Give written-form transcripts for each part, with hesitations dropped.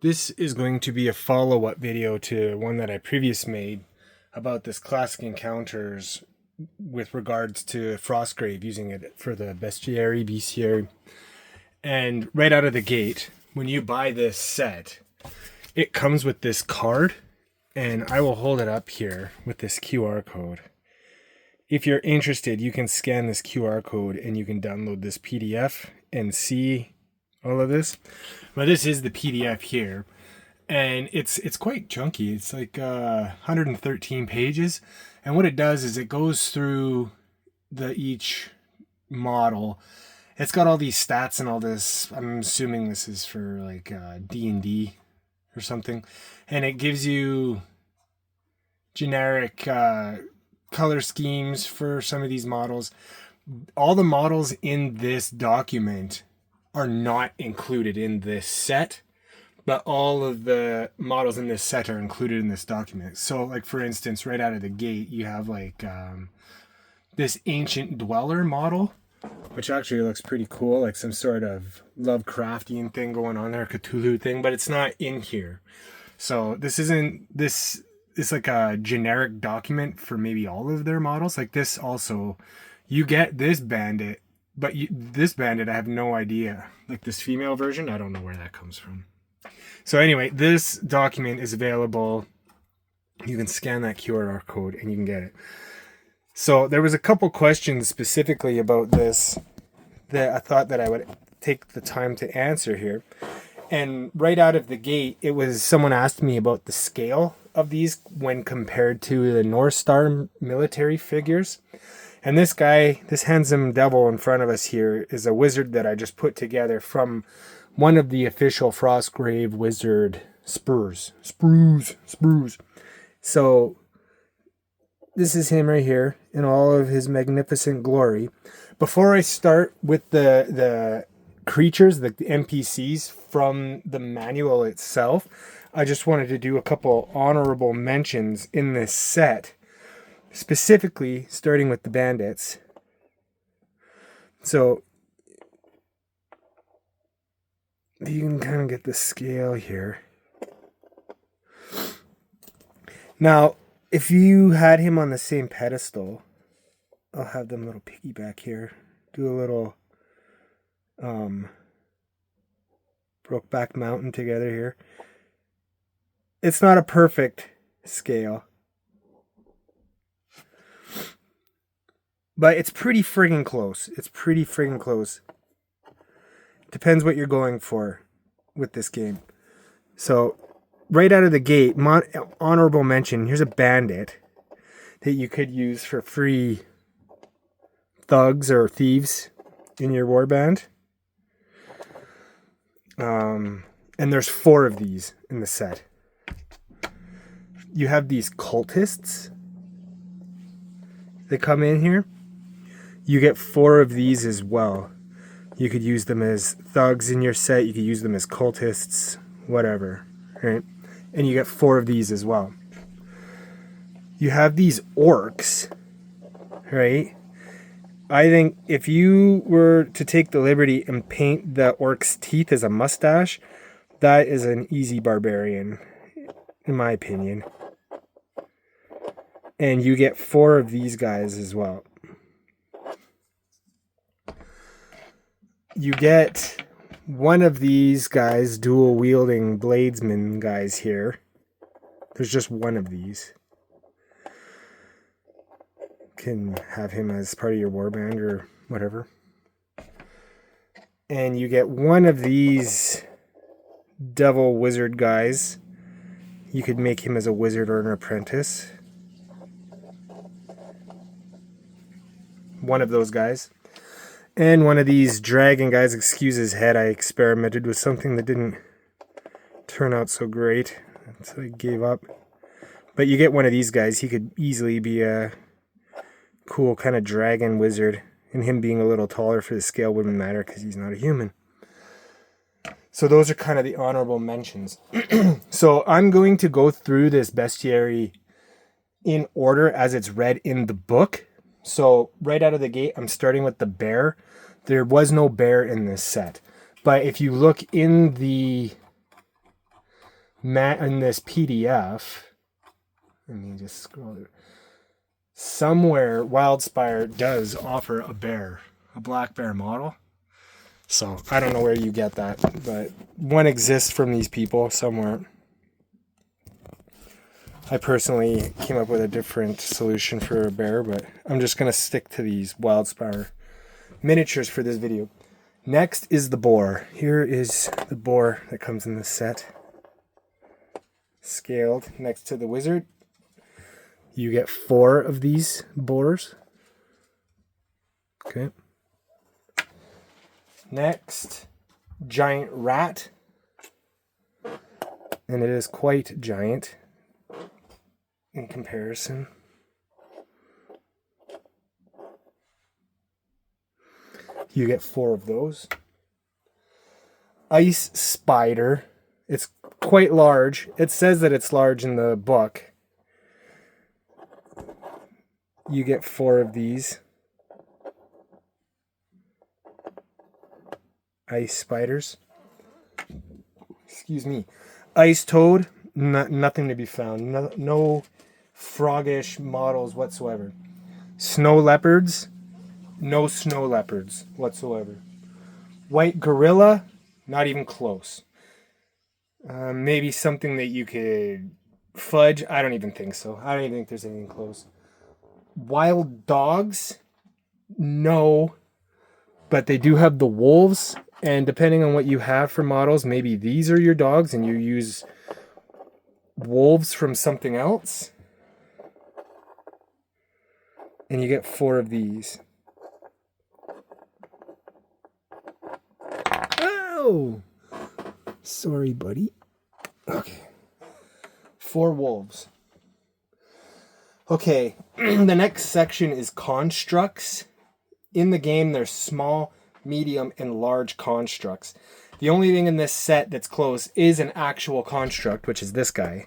This is going to be a follow-up video to one that I previously made about this classic encounters with regards to Frostgrave, using it for the beastiery. And right out of the gate, when you buy this set, it comes with this card, and I will hold it up here with this QR code. If you're interested, you can scan this QR code and you can download this PDF and see all of this. But this is the PDF here, and it's quite chunky. It's like 113 pages, and what it does is it goes through each model. It's got all these stats and all this. I'm assuming this is for like D&D or something, and it gives you generic color schemes for some of these models. All the models in this document are not included in this set, but all of the models in this set are included in this document. So like, for instance, right out of the gate, you have like this ancient dweller model, which actually looks pretty cool, like some sort of Lovecraftian thing going on there, Cthulhu thing, but it's not in here. So this isn't, this is like a generic document for maybe all of their models. Like this also, you get this bandit, but this bandit, I have no idea. Like this female version, I don't know where that comes from. So anyway, this document is available. You can scan that QR code and you can get it. So there was a couple questions specifically about this that I thought that I would take the time to answer here. And right out of the gate, it was someone asked me about the scale of these when compared to the North Star military figures. And this guy, this handsome devil in front of us here, is a wizard that I just put together from one of the official Frostgrave wizard sprues. So this is him right here in all of his magnificent glory. Before I start with the creatures, the NPCs from the manual itself, I just wanted to do a couple honorable mentions in this set, specifically starting with the bandits. So you can kind of get the scale here. Now, if you had him on the same pedestal, I'll have them little piggyback here. Do a little Brokeback Mountain together here. It's not a perfect scale, but it's pretty friggin' close. Depends what you're going for with this game. So right out of the gate, honorable mention, here's a bandit that you could use for free thugs or thieves in your warband. And there's 4 of these in the set. You have these cultists that come in here. You get 4 of these as well. You could use them as thugs in your set. You could use them as cultists, whatever, right? And you get 4 of these as well. You have these orcs, right? I think if you were to take the liberty and paint the orc's teeth as a mustache, that is an easy barbarian, in my opinion. And you get 4 of these guys as well. You get one of these guys, dual wielding bladesman guys here. There's just one of these. Can have him as part of your warband or whatever. And you get one of these devil wizard guys. You could make him as a wizard or an apprentice. One of those guys. And one of these dragon guys. Excuse his head, I experimented with something that didn't turn out so great, so I gave up. But you get one of these guys. He could easily be a cool kind of dragon wizard, and him being a little taller for the scale wouldn't matter because he's not a human. So those are kind of the honorable mentions. So I'm going to go through this bestiary in order as it's read in the book. So right out of the gate, I'm starting with the bear. There was no bear in this set, but if you look in the in this PDF. Let me just scroll there. Somewhere Wildspire does offer a bear, a black bear model. So I don't know where you get that, but one exists from these people somewhere. I personally came up with a different solution for a bear, but I'm just going to stick to these Wildspire miniatures for this video. Next is the boar. Here is the boar that comes in the set. Scaled next to the wizard. You get 4 of these boars. Okay. Next, giant rat. And it is quite giant in comparison. You get 4 of those. Ice spider. It's quite large. It says that it's large in the book. You get 4 of these. Ice spiders. Excuse me. Ice toad. Nothing to be found. No froggish models whatsoever. Snow leopards. No snow leopards whatsoever. White gorilla. Not even close. Maybe something that you could fudge. I don't even think so. I don't even think there's anything close. Wild dogs. No. But they do have the wolves. And depending on what you have for models, maybe these are your dogs and you use wolves from something else. And you get 4 of these. Oh! Sorry, buddy. Okay. 4 wolves. Okay, the next section is constructs. In the game, there's small, medium, and large constructs. The only thing in this set that's close is an actual construct, which is this guy.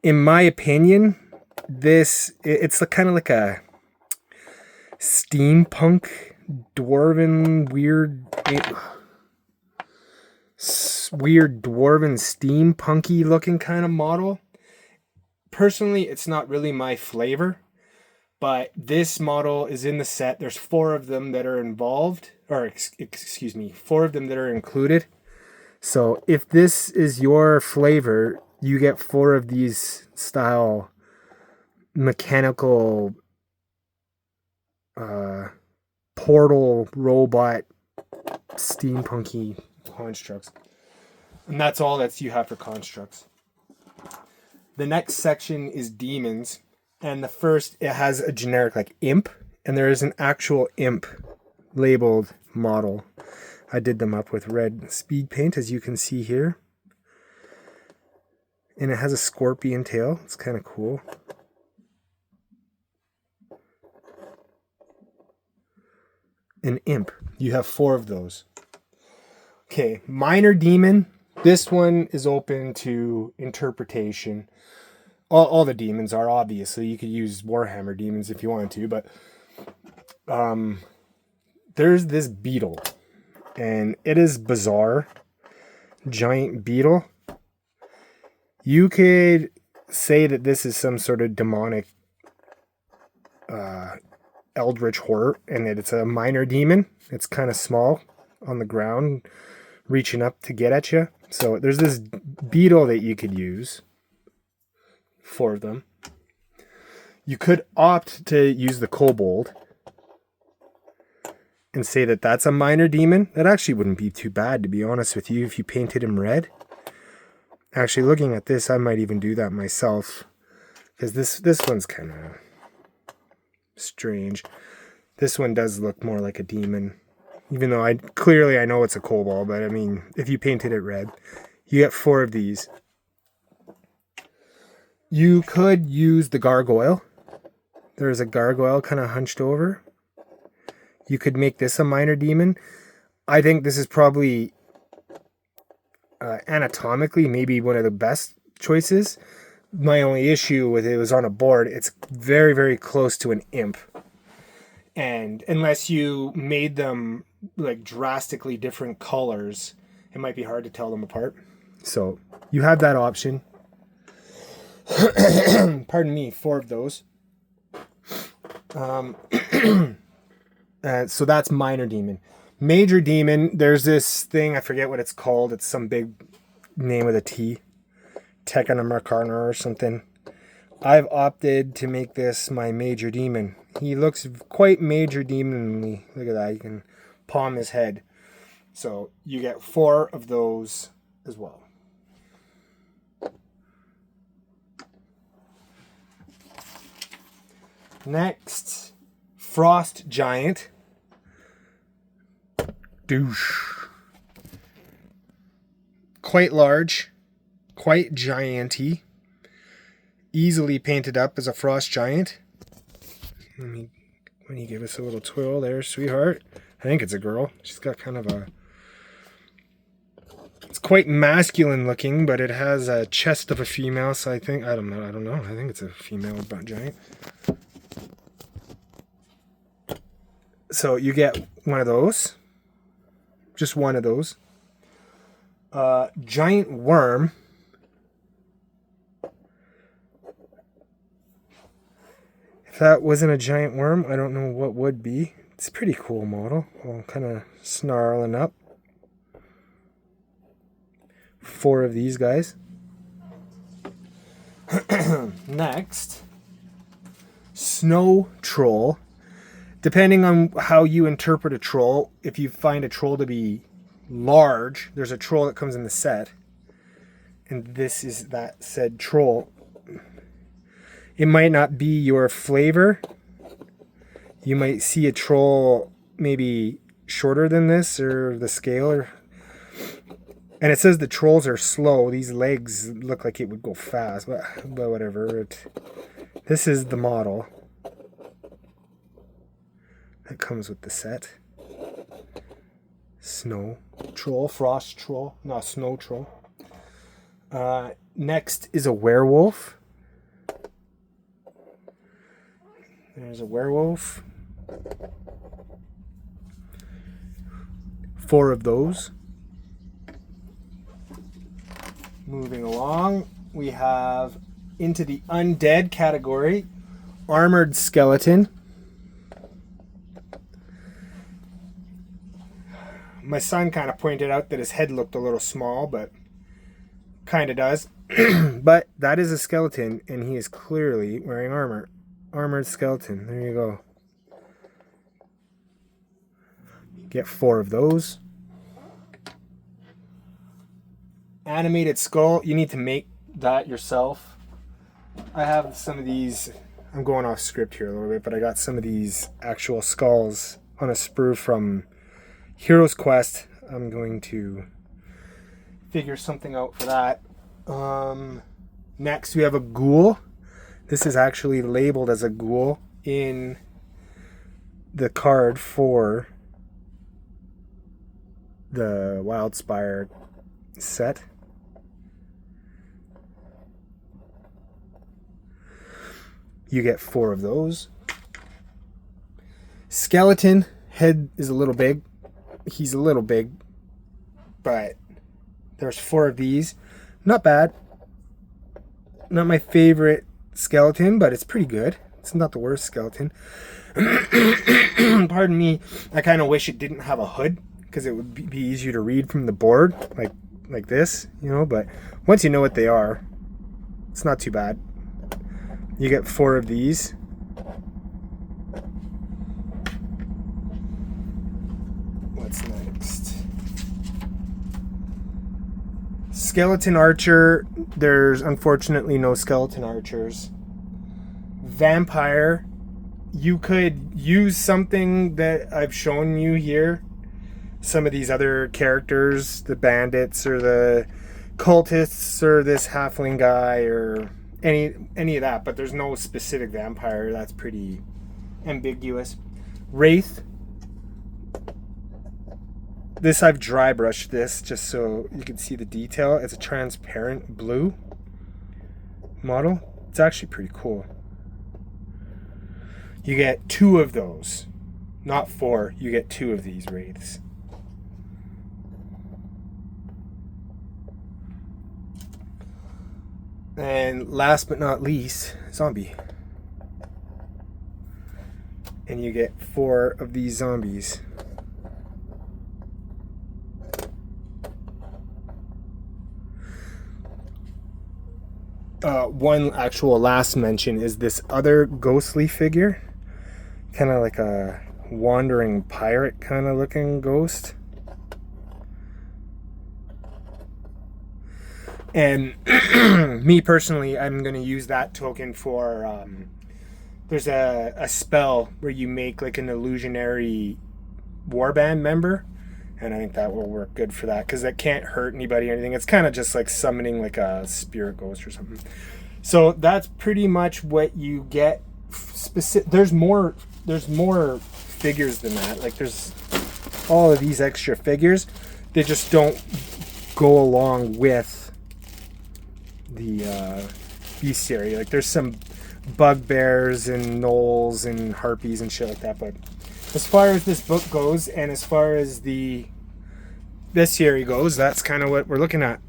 In my opinion, it's kind of like a steampunk, dwarven, weird dwarven, steampunky looking kind of model. Personally, it's not really my flavor. But this model is in the set. There's 4 of them that are involved, or excuse me, 4 of them that are included. So if this is your flavor, you get 4 of these style mechanical portal robot steampunky constructs. And that's all that you have for constructs. The next section is demons. And the first, it has a generic like imp, and there is an actual imp labeled model. I did them up with red speed paint, as you can see here. And it has a scorpion tail. It's kind of cool. An imp. You have 4 of those. Okay, minor demon. This one is open to interpretation. All the demons are, obviously. You could use Warhammer demons if you wanted to, but there's this beetle, and it is bizarre. Giant beetle. You could say that this is some sort of demonic eldritch horror, and that it's a minor demon. It's kind of small on the ground, reaching up to get at you. So there's this beetle that you could use. 4 of them. You could opt to use the kobold and say that that's a minor demon. That actually wouldn't be too bad, to be honest with you, if you painted him red. Actually, looking at this, I might even do that myself, because this one's kind of strange. This one does look more like a demon, even though I know it's a kobold. But I mean, if you painted it red, you get 4 of these. You could use the gargoyle. There's a gargoyle kind of hunched over. You could make this a minor demon. I think this is probably anatomically maybe one of the best choices. My only issue with it was on a board. It's very, very close to an imp. And unless you made them like drastically different colors, it might be hard to tell them apart. So you have that option. Pardon me, 4 of those. So that's minor demon. Major demon, there's this thing, I forget what it's called. It's some big name with a T. Tekanamarkarna or something. I've opted to make this my major demon. He looks quite major demonly. Look at that. You can palm his head. So you get 4 of those as well. Next, Frost Giant. Douche. Quite large, quite gianty. Easily painted up as a Frost Giant. When you give us a little twirl there, sweetheart. I think it's a girl. She's got kind of a... It's quite masculine looking, but it has a chest of a female, so I don't know. I think it's a female giant. So you get one of those. Just one of those. Giant worm. If that wasn't a giant worm, I don't know what would be. It's a pretty cool model. All kind of snarling up. 4 of these guys. Next, Snow Troll. Depending on how you interpret a troll, if you find a troll to be large, there's a troll that comes in the set. And this is that said troll. It might not be your flavor. You might see a troll maybe shorter than this, or the scale. And it says the trolls are slow. These legs look like it would go fast, but whatever. This is the model that comes with the set. Snow Troll, Frost Troll, not Snow Troll. Next is a werewolf. There's a werewolf. 4 of those. Moving along, we have into the undead category, armored skeleton. My son kind of pointed out that his head looked a little small, but kind of does. But that is a skeleton, and he is clearly wearing armor. Armored skeleton. There you go. Get 4 of those. Animated skull. You need to make that yourself. I have some of these. I'm going off script here a little bit, but I got some of these actual skulls on a sprue from Hero's Quest. I'm going to figure something out for that. Next, we have a ghoul. This is actually labeled as a ghoul in the card for the Wildspire set. You get 4 of those. Skeleton. Head is a little big. He's a little big, but there's 4 of these. Not bad. Not my favorite skeleton, but it's pretty good. It's not the worst skeleton. Pardon me. I kind of wish it didn't have a hood, because it would be easier to read from the board, like this, you know. But once you know what they are, it's not too bad. You get 4 of these. What's next? Skeleton archer. There's unfortunately no skeleton archers. Vampire. You could use something that I've shown you here. Some of these other characters, the bandits or the cultists or this halfling guy or any of that, but there's no specific vampire. That's pretty ambiguous. Wraith. This, I've dry brushed this just so you can see the detail. It's a transparent blue model. It's actually pretty cool. You get 2 of those, not 4. You get 2 of these wraiths. And last but not least, zombie. And you get 4 of these zombies. One actual last mention is this other ghostly figure. Kind of like a wandering pirate kind of looking ghost. And me personally, I'm going to use that token for... there's a spell where you make like an illusionary warband member. And I think that will work good for that, because that can't hurt anybody or anything. It's kind of just like summoning like a spirit ghost or something. So that's pretty much what you get. There's more figures than that. Like there's all of these extra figures. They just don't go along with the beastiery. Like there's some bugbears and gnolls and harpies and shit like that. But as far as this book goes, and as far as the bestiary goes, that's kind of what we're looking at.